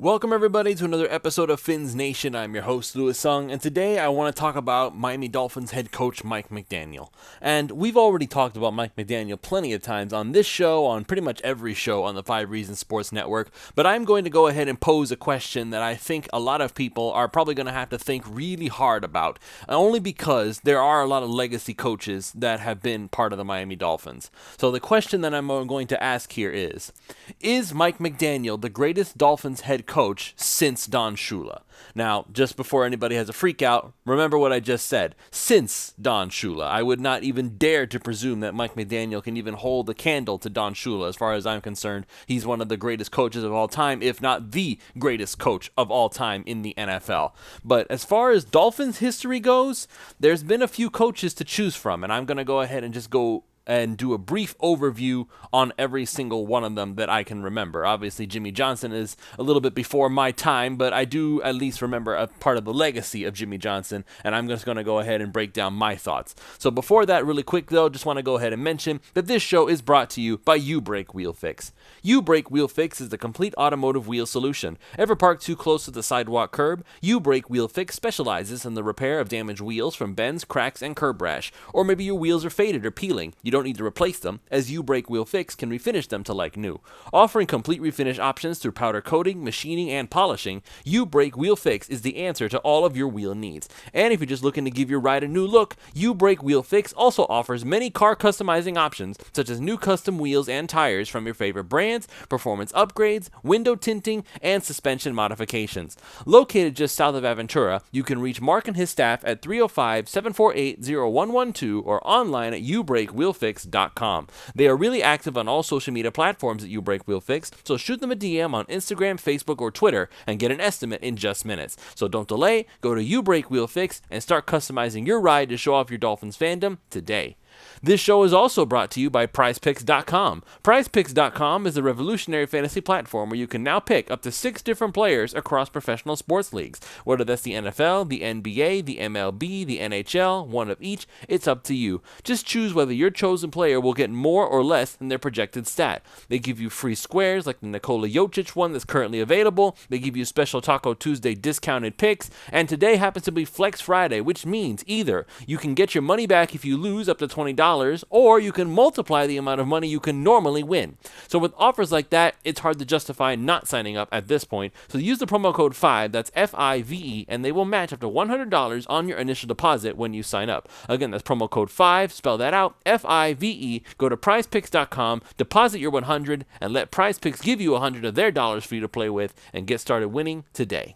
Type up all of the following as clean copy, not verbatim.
Welcome everybody to another episode of Fins Nation. I'm your host Louis Sung, and today I want to talk about Miami Dolphins head coach Mike McDaniel. And we've already talked about Mike McDaniel plenty of times on this show, on pretty much every show on the 5 Reasons Sports Network, but I'm going to go ahead and pose a question that I think a lot of people are probably going to have to think really hard about, only because there are a lot of legacy coaches that have been part of the Miami Dolphins. So the question that I'm going to ask here is Mike McDaniel the greatest Dolphins head coach since Don Shula? Now, just before anybody has a freak out, remember what I just said. Since Don Shula. I would not even dare to presume that Mike McDaniel can even hold a candle to Don Shula. As far as I'm concerned, he's one of the greatest coaches of all time, if not the greatest coach of all time in the NFL. But as far as Dolphins history goes, there's been a few coaches to choose from, and I'm going to go ahead and just go and do a brief overview on every single one of them that I can remember. Obviously, Jimmy Johnson is a little bit before my time, but I do at least remember a part of the legacy of Jimmy Johnson, and I'm just going to go ahead and break down my thoughts. So before that, really quick though, just want to go ahead and mention that this show is brought to you by U-Brake Wheel Fix. U-Brake Wheel Fix is the complete automotive wheel solution. Ever parked too close to the sidewalk curb? U-Brake Wheel Fix specializes in the repair of damaged wheels from bends, cracks, and curb rash. Or maybe your wheels are faded or peeling. You don't need to replace them, as U-Brake Wheel Fix can refinish them to like new. Offering complete refinish options through powder coating, machining, and polishing, U-Brake Wheel Fix is the answer to all of your wheel needs. And if you're just looking to give your ride a new look, U-Brake Wheel Fix also offers many car customizing options, such as new custom wheels and tires from your favorite brands, performance upgrades, window tinting, and suspension modifications. Located just south of Aventura, you can reach Mark and his staff at 305-748-0112 or online at ubrakewheelfix.com. They are really active on all social media platforms at U-Brake Wheel Fix, so shoot them a DM on Instagram, Facebook, or Twitter and get an estimate in just minutes. So don't delay, go to U-Brake Wheel Fix and start customizing your ride to show off your Dolphins fandom today. This show is also brought to you by PrizePicks.com. PrizePicks.com is a revolutionary fantasy platform where you can now pick up to 6 different players across professional sports leagues. Whether that's the NFL, the NBA, the MLB, the NHL, one of each, it's up to you. Just choose whether your chosen player will get more or less than their projected stat. They give you free squares like the Nikola Jokic one that's currently available. They give you special Taco Tuesday discounted picks. And today happens to be Flex Friday, which means either you can get your money back if you lose up to $20, or you can multiply the amount of money you can normally win. So with offers like that, it's hard to justify not signing up at this point. So use the promo code 5, that's FIVE, and they will match up to $100 on your initial deposit when you sign up. Again, that's promo code 5, spell that out, FIVE. Go to prizepicks.com, deposit your $100, and let PrizePicks give you $100 of their dollars for you to play with and get started winning today.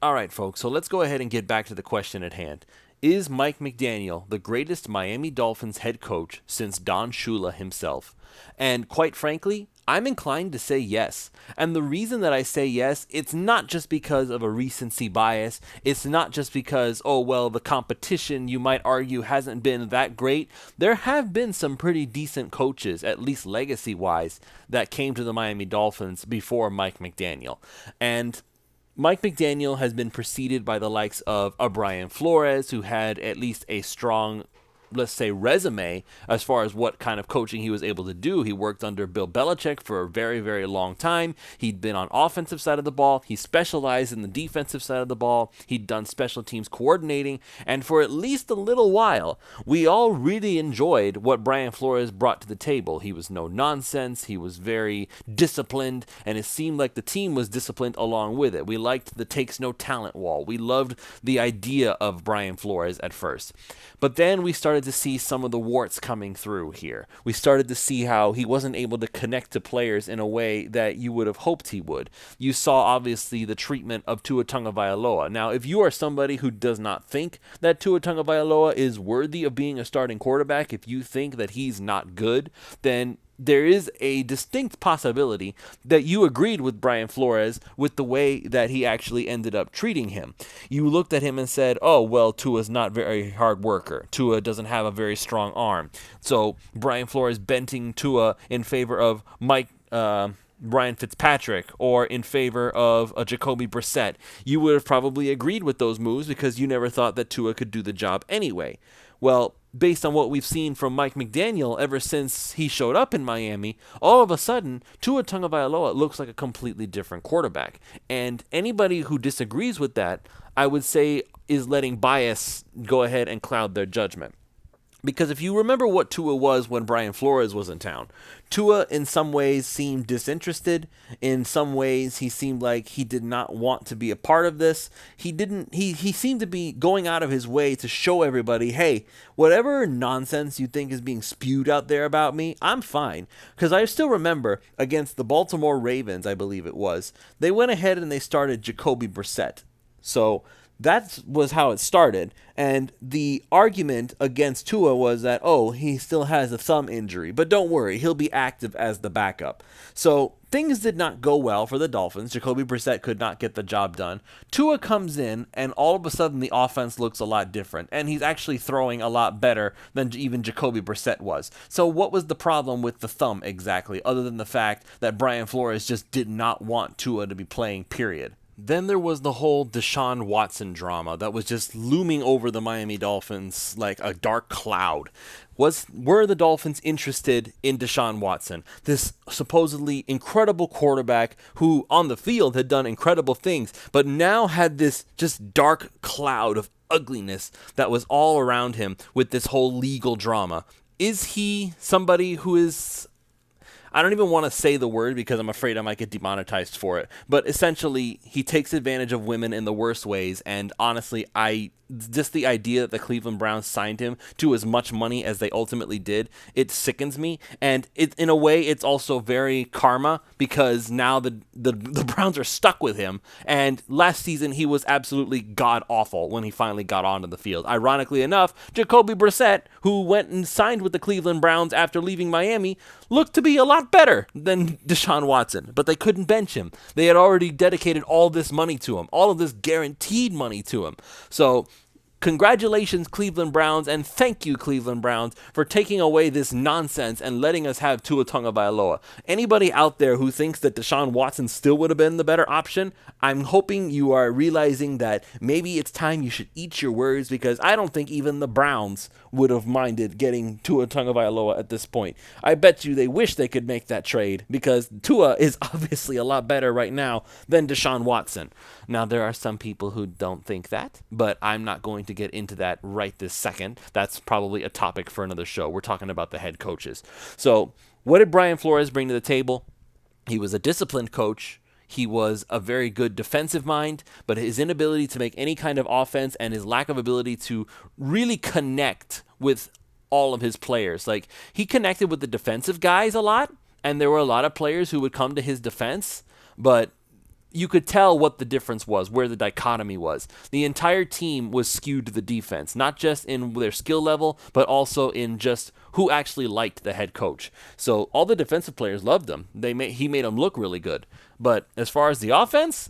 All right, folks, so let's go ahead and get back to the question at hand. Is Mike McDaniel the greatest Miami Dolphins head coach since Don Shula himself? And quite frankly, I'm inclined to say yes. And the reason that I say yes, it's not just because of a recency bias. It's not just because, the competition, you might argue, hasn't been that great. There have been some pretty decent coaches, at least legacy-wise, that came to the Miami Dolphins before Mike McDaniel. And Mike McDaniel has been preceded by the likes of a Brian Flores, who had at least a strong, let's say, resume as far as what kind of coaching he was able to do. He worked under Bill Belichick for a very, very long time. He'd been on offensive side of the ball. He specialized in the defensive side of the ball. He'd done special teams coordinating. And for at least a little while, we all really enjoyed what Brian Flores brought to the table. He was no nonsense. He was very disciplined, and it seemed like the team was disciplined along with it. We liked the takes no talent wall. We loved the idea of Brian Flores at first. But then we started to see some of the warts coming through here. We started to see how he wasn't able to connect to players in a way that you would have hoped he would. You saw, obviously, the treatment of Tua Tagovailoa. Now, if you are somebody who does not think that Tua Tagovailoa is worthy of being a starting quarterback, if you think that he's not good, then there is a distinct possibility that you agreed with Brian Flores with the way that he actually ended up treating him. You looked at him and said, Tua's not very hard worker. Tua doesn't have a very strong arm. So Brian Flores benting Tua in favor of Ryan Fitzpatrick or in favor of a Jacoby Brissett. You would have probably agreed with those moves because you never thought that Tua could do the job anyway. Well, based on what we've seen from Mike McDaniel ever since he showed up in Miami, all of a sudden, Tua Tagovailoa looks like a completely different quarterback. And anybody who disagrees with that, I would say, is letting bias go ahead and cloud their judgment. Because if you remember what Tua was when Brian Flores was in town, Tua in some ways seemed disinterested. In some ways, he seemed like he did not want to be a part of this. He seemed to be going out of his way to show everybody, hey, whatever nonsense you think is being spewed out there about me, I'm fine. Because I still remember against the Baltimore Ravens, I believe it was, they went ahead and they started Jacoby Brissett. So that was how it started. And the argument against Tua was that, oh, he still has a thumb injury, but don't worry, he'll be active as the backup. So things did not go well for the Dolphins. Jacoby Brissett could not get the job done. Tua comes in, and all of a sudden the offense looks a lot different, and he's actually throwing a lot better than even Jacoby Brissett was. So what was the problem with the thumb exactly, other than the fact that Brian Flores just did not want Tua to be playing, period? Then there was the whole Deshaun Watson drama that was just looming over the Miami Dolphins like a dark cloud. Were the Dolphins interested in Deshaun Watson, this supposedly incredible quarterback who on the field had done incredible things, but now had this just dark cloud of ugliness that was all around him with this whole legal drama? Is he somebody who is... I don't even want to say the word because I'm afraid I might get demonetized for it. But essentially, he takes advantage of women in the worst ways. And honestly, just the idea that the Cleveland Browns signed him to as much money as they ultimately did, it sickens me. And in a way, it's also very karma because now the Browns are stuck with him. And last season, he was absolutely god-awful when he finally got onto the field. Ironically enough, Jacoby Brissett, who went and signed with the Cleveland Browns after leaving Miami, looked to be a lot better than Deshaun Watson, but they couldn't bench him. They had already dedicated all this money to him, all of this guaranteed money to him. So congratulations, Cleveland Browns, and thank you, Cleveland Browns, for taking away this nonsense and letting us have Tua Tagovailoa. Anybody out there who thinks that Deshaun Watson still would have been the better option, I'm hoping you are realizing that maybe it's time you should eat your words, because I don't think even the Browns would have minded getting Tua Tagovailoa at this point. I bet you they wish they could make that trade, because Tua is obviously a lot better right now than Deshaun Watson. Now, there are some people who don't think that, but I'm not going to get into that right this second. That's probably a topic for another show. We're talking about the head coaches. So, what did Brian Flores bring to the table? He was a disciplined coach. He was a very good defensive mind, but his inability to make any kind of offense and his lack of ability to really connect with all of his players. Like, he connected with the defensive guys a lot, and there were a lot of players who would come to his defense, but you could tell what the difference was, where the dichotomy was. The entire team was skewed to the defense, not just in their skill level, but also in just who actually liked the head coach. So all the defensive players loved him. He made them look really good. But as far as the offense,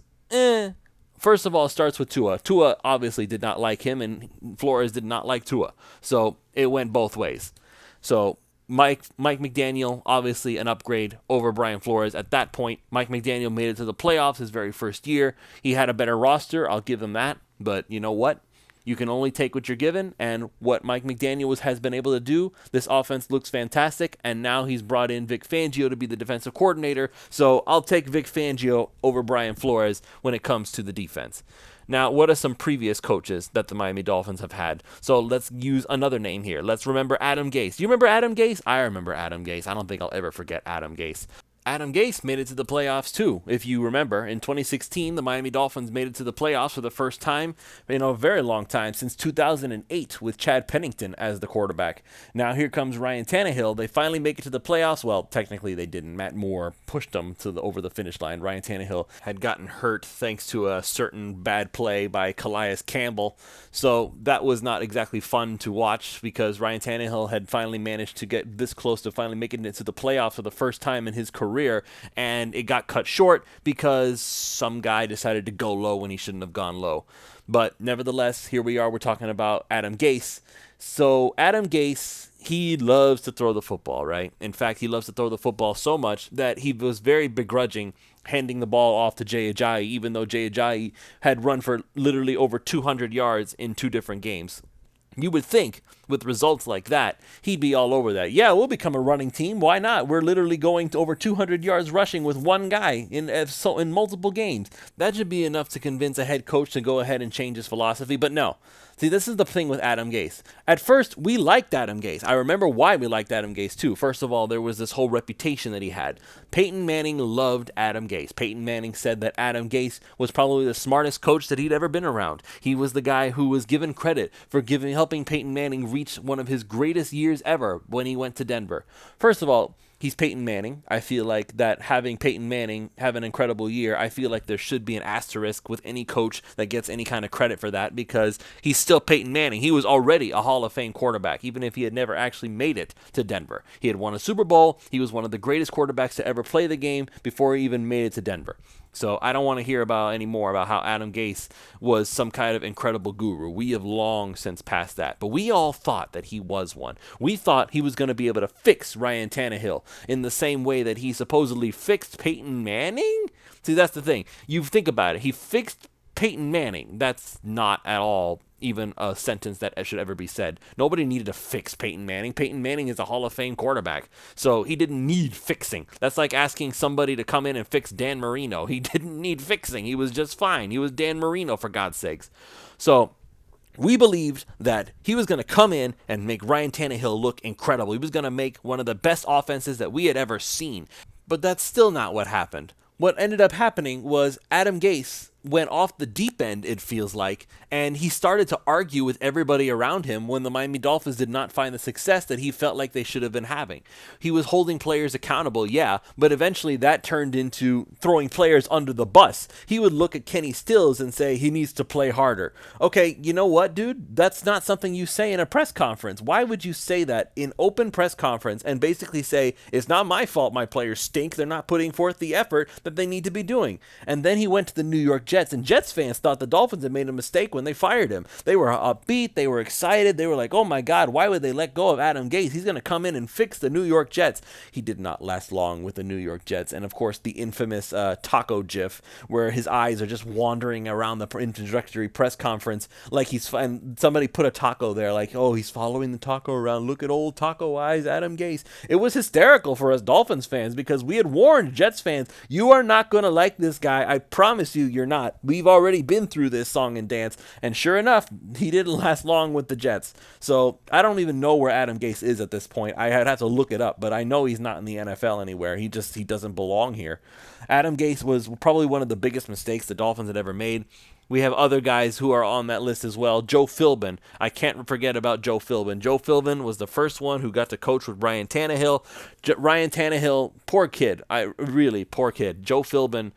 first of all, it starts with Tua. Tua obviously did not like him, and Flores did not like Tua. So it went both ways. So Mike McDaniel, obviously an upgrade over Brian Flores. At that point, Mike McDaniel made it to the playoffs his very first year. He had a better roster, I'll give him that. But you know what? You can only take what you're given, and what Mike McDaniel has been able to do, this offense looks fantastic, and now he's brought in Vic Fangio to be the defensive coordinator, so I'll take Vic Fangio over Brian Flores when it comes to the defense. Now, what are some previous coaches that the Miami Dolphins have had? So let's use another name here. Let's remember Adam Gase. You remember Adam Gase? I remember Adam Gase. I don't think I'll ever forget Adam Gase. Adam Gase made it to the playoffs too, if you remember. In 2016, the Miami Dolphins made it to the playoffs for the first time in a very long time, since 2008, with Chad Pennington as the quarterback. Now here comes Ryan Tannehill. They finally make it to the playoffs. Well, technically they didn't. Matt Moore pushed them over the finish line. Ryan Tannehill had gotten hurt thanks to a certain bad play by Calais Campbell. So that was not exactly fun to watch, because Ryan Tannehill had finally managed to get this close to finally making it to the playoffs for the first time in his career, and it got cut short because some guy decided to go low when he shouldn't have gone low. But nevertheless, here we are. We're talking about Adam Gase. So Adam Gase, he loves to throw the football, right? In fact, he loves to throw the football so much that he was very begrudging handing the ball off to Jay Ajayi, even though Jay Ajayi had run for literally over 200 yards in 2 different games. You would think with results like that, he'd be all over that. Yeah, we'll become a running team. Why not? We're literally going to over 200 yards rushing with one guy in multiple games. That should be enough to convince a head coach to go ahead and change his philosophy, but no. See, this is the thing with Adam Gase. At first, we liked Adam Gase. I remember why we liked Adam Gase, too. First of all, there was this whole reputation that he had. Peyton Manning loved Adam Gase. Peyton Manning said that Adam Gase was probably the smartest coach that he'd ever been around. He was the guy who was given credit for helping Peyton Manning reach one of his greatest years ever when he went to Denver. First of all, he's Peyton Manning. I feel like that having Peyton Manning have an incredible year, I feel like there should be an asterisk with any coach that gets any kind of credit for that because he's still Peyton Manning. He was already a Hall of Fame quarterback, even if he had never actually made it to Denver. He had won a Super Bowl. He was one of the greatest quarterbacks to ever play the game before he even made it to Denver. So I don't want to hear about any more about how Adam Gase was some kind of incredible guru. We have long since passed that. But we all thought that he was one. We thought he was going to be able to fix Ryan Tannehill in the same way that he supposedly fixed Peyton Manning. See, that's the thing. You think about it. He fixed Peyton Manning. That's not at all even a sentence that should ever be said. Nobody needed to fix Peyton Manning. Peyton Manning is a Hall of Fame quarterback, so he didn't need fixing. That's like asking somebody to come in and fix Dan Marino. He didn't need fixing. He was just fine. He was Dan Marino, for God's sakes. So we believed that he was going to come in and make Ryan Tannehill look incredible. He was going to make one of the best offenses that we had ever seen. But that's still not what happened. What ended up happening was Adam Gase went off the deep end, it feels like, and he started to argue with everybody around him when the Miami Dolphins did not find the success that he felt like they should have been having. He was holding players accountable, yeah, but eventually that turned into throwing players under the bus. He would look at Kenny Stills and say he needs to play harder. Okay, you know what, dude? That's not something you say in a press conference. Why would you say that in open press conference and basically say, it's not my fault my players stink, they're not putting forth the effort that they need to be doing? And then he went to the New York Jets, and Jets fans thought the Dolphins had made a mistake when they fired him. They were upbeat, they were excited, they were like, oh my God, why would they let go of Adam Gase? He's going to come in and fix the New York Jets. He did not last long with the New York Jets, and of course the infamous taco gif where his eyes are just wandering around the introductory press conference like and somebody put a taco there like, oh, he's following the taco around, look at old taco eyes, Adam Gase. It was hysterical for us Dolphins fans because we had warned Jets fans, you are not going to like this guy, I promise you you're not. We've already been through this song and dance, and sure enough, he didn't last long with the Jets. So I don't even know where Adam Gase is at this point. I'd have to look it up, but I know he's not in the NFL anywhere. He doesn't belong here. Adam Gase was probably one of the biggest mistakes the Dolphins had ever made. We have other guys who are on that list as well. Joe Philbin. I can't forget about Joe Philbin. Joe Philbin was the first one who got to coach with Ryan Tannehill. Ryan Tannehill, poor kid. Really poor kid. Joe Philbin.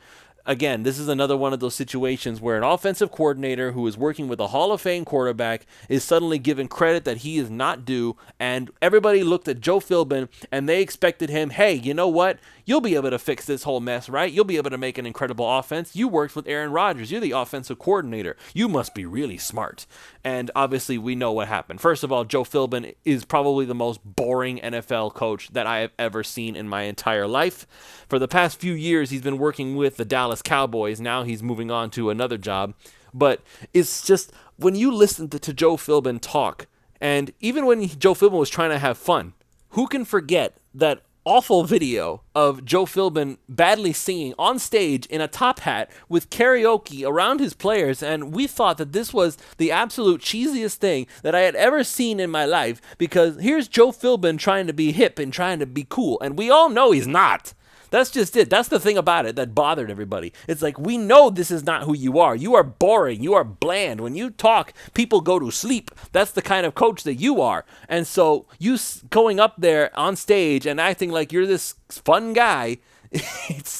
Again, this is another one of those situations where an offensive coordinator who is working with a Hall of Fame quarterback is suddenly given credit that he is not due, and everybody looked at Joe Philbin and they expected him, hey, you know what? You'll be able to fix this whole mess, right? You'll be able to make an incredible offense. You worked with Aaron Rodgers. You're the offensive coordinator. You must be really smart. And obviously, we know what happened. First of all, Joe Philbin is probably the most boring NFL coach that I have ever seen in my entire life. For the past few years, he's been working with the Dallas Cowboys. Now he's moving on to another job. But it's just, when you listen to Joe Philbin talk, and even when Joe Philbin was trying to have fun, who can forget that awful video of Joe Philbin badly singing on stage in a top hat with karaoke around his players, and we thought that this was the absolute cheesiest thing that I had ever seen in my life, because here's Joe Philbin trying to be hip and trying to be cool, and we all know he's not. That's just it. That's the thing about it that bothered everybody. It's like, we know this is not who you are. You are boring. You are bland. When you talk, people go to sleep. That's the kind of coach that you are. And so you going up there on stage and acting like you're this fun guy, it's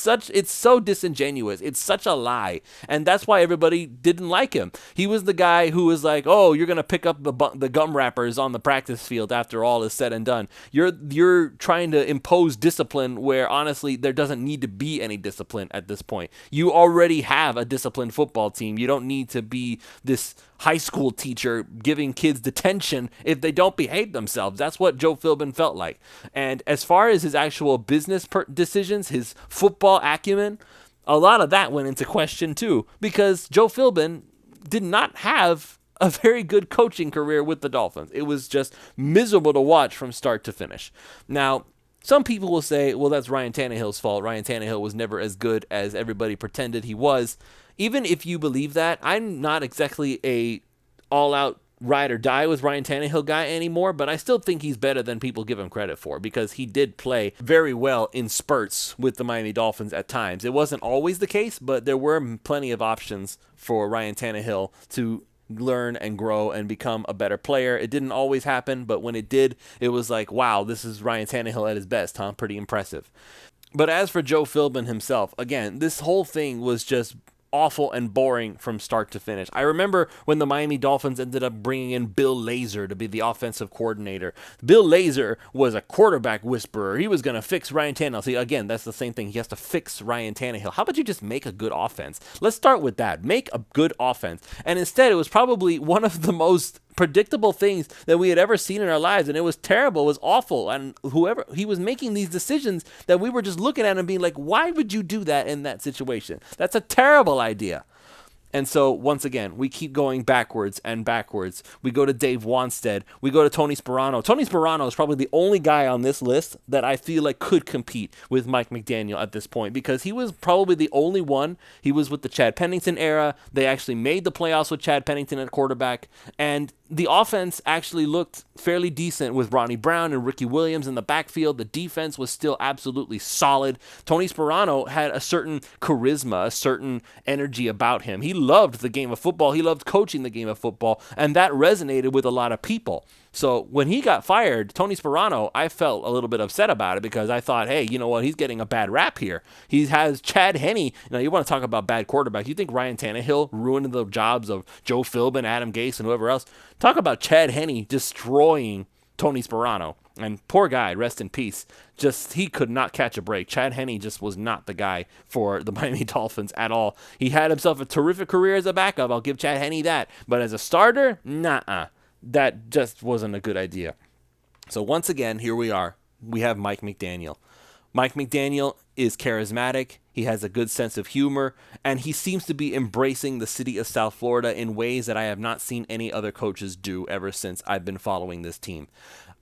so disingenuous. It's such a lie. And that's why everybody didn't like him. He was the guy who was like, oh, you're going to pick up the gum wrappers on the practice field after all is said and done. You're trying to impose discipline where honestly there doesn't need to be any discipline at this point. You already have a disciplined football team. You don't need to be this high school teacher giving kids detention if they don't behave themselves. That's what Joe Philbin felt like. And as far as his actual business decisions, his football acumen, a lot of that went into question too, because Joe Philbin did not have a very good coaching career with the Dolphins. It was just miserable to watch from start to finish. Now, some people will say, well, that's Ryan Tannehill's fault. Ryan Tannehill was never as good as everybody pretended he was. Even if you believe that, I'm not exactly a all-out ride or die with Ryan Tannehill guy anymore, but I still think he's better than people give him credit for, because he did play very well in spurts with the Miami Dolphins at times. It wasn't always the case, but there were plenty of options for Ryan Tannehill to learn and grow and become a better player. It didn't always happen, but when it did, it was like, wow, this is Ryan Tannehill at his best, huh? Pretty impressive. But as for Joe Philbin himself, again, this whole thing was just awful and boring from start to finish. I remember when the Miami Dolphins ended up bringing in Bill Lazor to be the offensive coordinator. Bill Lazor was a quarterback whisperer. He was going to fix Ryan Tannehill. See, again, that's the same thing. He has to fix Ryan Tannehill. How about you just make a good offense? Let's start with that. Make a good offense. And instead, it was probably one of the most predictable things that we had ever seen in our lives, and it was terrible. It was awful. And whoever, he was making these decisions that we were just looking at and being like, why would you do that in that situation? That's a terrible idea. And so, once again, we keep going backwards and backwards. We go to Dave Wanstead. We go to Tony Sparano. Tony Sparano is probably the only guy on this list that I feel like could compete with Mike McDaniel at this point, because he was probably the only one. He was with the Chad Pennington era. They actually made the playoffs with Chad Pennington at quarterback. And the offense actually looked fairly decent with Ronnie Brown and Ricky Williams in the backfield. The defense was still absolutely solid. Tony Sparano had a certain charisma, a certain energy about him. He loved the game of football. He loved coaching the game of football, and that resonated with a lot of people. So when he got fired, Tony Sparano, I felt a little bit upset about it, because I thought, hey, you know what? He's getting a bad rap here. He has Chad Henne. You want to talk about bad quarterback. You think Ryan Tannehill ruined the jobs of Joe Philbin, Adam Gase, and whoever else? Talk about Chad Henne destroying Tony Sparano. And poor guy, rest in peace. Just, he could not catch a break. Chad Henne just was not the guy for the Miami Dolphins at all. He had himself a terrific career as a backup. I'll give Chad Henne that. But as a starter, nah. That just wasn't a good idea. So once again, here we are. We have Mike McDaniel. Mike McDaniel is charismatic. He has a good sense of humor, and he seems to be embracing the city of South Florida in ways that I have not seen any other coaches do ever since I've been following this team.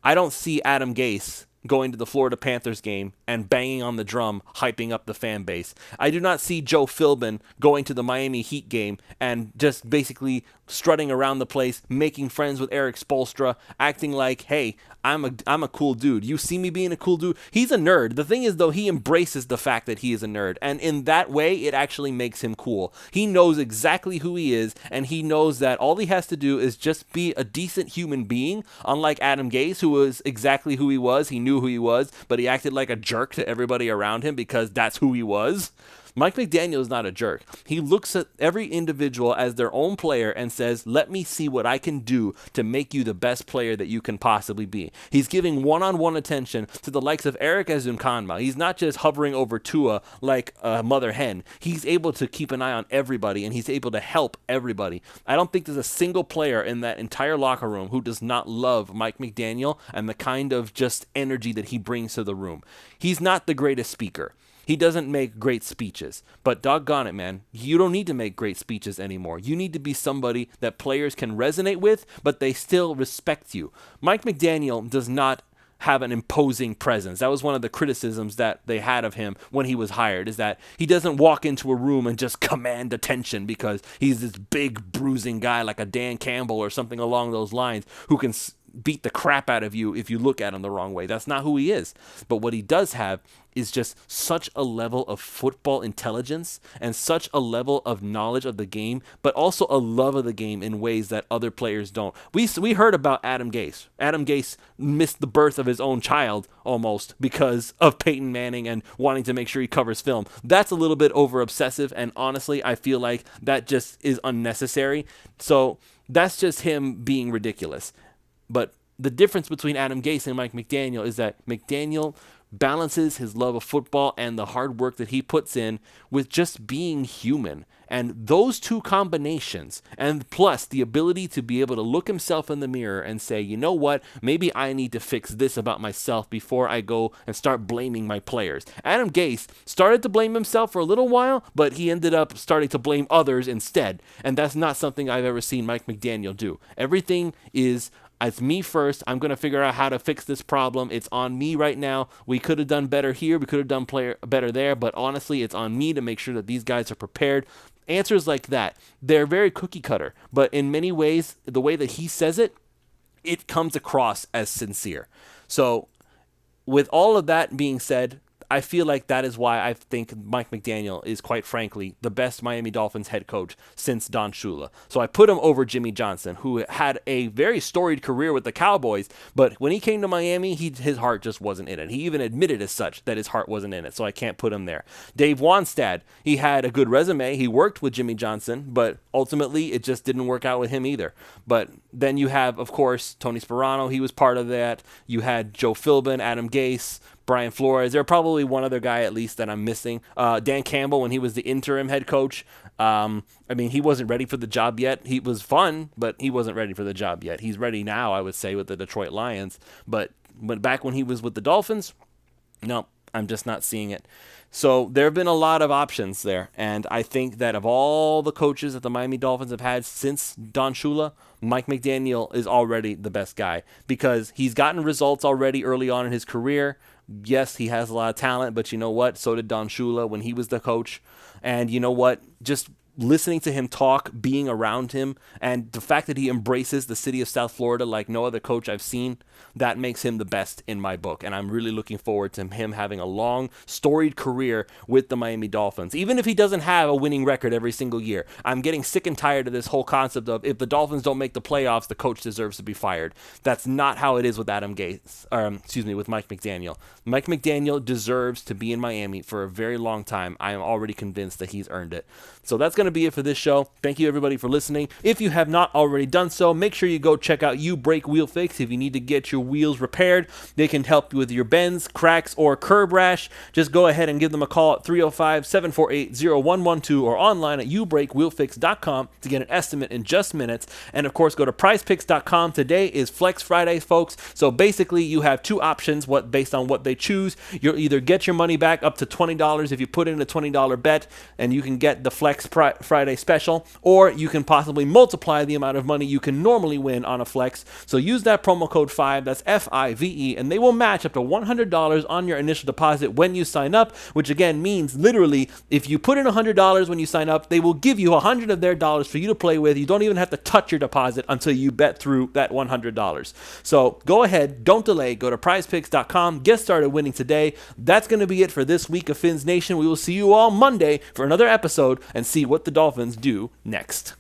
I don't see Adam Gase going to the Florida Panthers game and banging on the drum, hyping up the fan base. I do not see Joe Philbin going to the Miami Heat game and just basically strutting around the place, making friends with Eric Spoelstra, acting like, hey, I'm a cool dude. You see me being a cool dude? He's a nerd. The thing is, though, he embraces the fact that he is a nerd, and in that way, it actually makes him cool. He knows exactly who he is, and he knows that all he has to do is just be a decent human being, unlike Adam Gase, who was exactly who he was. He knew who he was, but he acted like a jerk to everybody around him because that's who he was. Mike McDaniel is not a jerk. He looks at every individual as their own player and says, let me see what I can do to make you the best player that you can possibly be. He's giving one-on-one attention to the likes of Eric Ezukanma. He's not just hovering over Tua like a mother hen. He's able to keep an eye on everybody, and he's able to help everybody. I don't think there's a single player in that entire locker room who does not love Mike McDaniel and the kind of just energy that he brings to the room. He's not the greatest speaker. He doesn't make great speeches, but doggone it, man, you don't need to make great speeches anymore. You need to be somebody that players can resonate with, but they still respect you. Mike McDaniel does not have an imposing presence. That was one of the criticisms that they had of him when he was hired, is that he doesn't walk into a room and just command attention because he's this big bruising guy like a Dan Campbell or something along those lines who can beat the crap out of you if you look at him the wrong way. That's not who he is. But what he does have is just such a level of football intelligence and such a level of knowledge of the game, but also a love of the game in ways that other players don't. We heard about Adam Gase. Adam Gase missed the birth of his own child almost because of Peyton Manning and wanting to make sure he covers film. That's a little bit over obsessive, and honestly, I feel like that just is unnecessary. So that's just him being ridiculous. But the difference between Adam Gase and Mike McDaniel is that McDaniel balances his love of football and the hard work that he puts in with just being human. And those two combinations, and plus the ability to be able to look himself in the mirror and say, you know what, maybe I need to fix this about myself before I go and start blaming my players. Adam Gase started to blame himself for a little while, but he ended up starting to blame others instead. And that's not something I've ever seen Mike McDaniel do. Everything is, it's me first. I'm going to figure out how to fix this problem. It's on me right now. We could have done better here. We could have done better there. But honestly, it's on me to make sure that these guys are prepared. Answers like that, they're very cookie cutter. But in many ways, the way that he says it, it comes across as sincere. So with all of that being said, I feel like that is why I think Mike McDaniel is, quite frankly, the best Miami Dolphins head coach since Don Shula. So I put him over Jimmy Johnson, who had a very storied career with the Cowboys, but when he came to Miami, his heart just wasn't in it. He even admitted as such that his heart wasn't in it, so I can't put him there. Dave Wanstad, he had a good resume. He worked with Jimmy Johnson, but ultimately it just didn't work out with him either. But then you have, of course, Tony Sperano. He was part of that. You had Joe Philbin, Adam Gase, Brian Flores. There's probably one other guy at least that I'm missing. Dan Campbell, when he was the interim head coach. He wasn't ready for the job yet. He was fun, but he wasn't ready for the job yet. He's ready now, I would say, with the Detroit Lions. But back when he was with the Dolphins, no, I'm just not seeing it. So there have been a lot of options there. And I think that of all the coaches that the Miami Dolphins have had since Don Shula, Mike McDaniel is already the best guy because he's gotten results already early on in his career. Yes, he has a lot of talent, but you know what? So did Don Shula when he was the coach. And you know what? Just listening to him talk, being around him, and the fact that he embraces the city of South Florida like no other coach I've seen, that makes him the best in my book. And I'm really looking forward to him having a long, storied career with the Miami Dolphins. Even if he doesn't have a winning record every single year, I'm getting sick and tired of this whole concept of if the Dolphins don't make the playoffs, the coach deserves to be fired. That's not how it is with with Mike McDaniel. Mike McDaniel deserves to be in Miami for a very long time. I am already convinced that he's earned it. So that's going to be it for this show. Thank you, everybody, for listening. If you have not already done so, make sure you go check out You Break Wheel Fix. If you need to get your wheels repaired, they can help you with your bends, cracks, or curb rash. Just go ahead and give them a call at 305-748-0112 or online at youbreakwheelfix.com to get an estimate in just minutes. And, of course, go to prizepicks.com. Today is Flex Friday, folks. So basically, you have two options based on what they choose. You'll either get your money back up to $20 if you put in a $20 bet, and you can get the Flex Friday special, or you can possibly multiply the amount of money you can normally win on a flex. So use that promo code 5, that's FIVE, and they will match up to $100 on your initial deposit when you sign up, which again means literally if you put in $100 when you sign up, they will give you $100 of their dollars for you to play with. You don't even have to touch your deposit until you bet through that $100. So go ahead, don't delay, go to prizepicks.com, get started winning today. That's going to be it for this week of Fins Nation. We will see you all Monday for another episode and see what the Dolphins do next.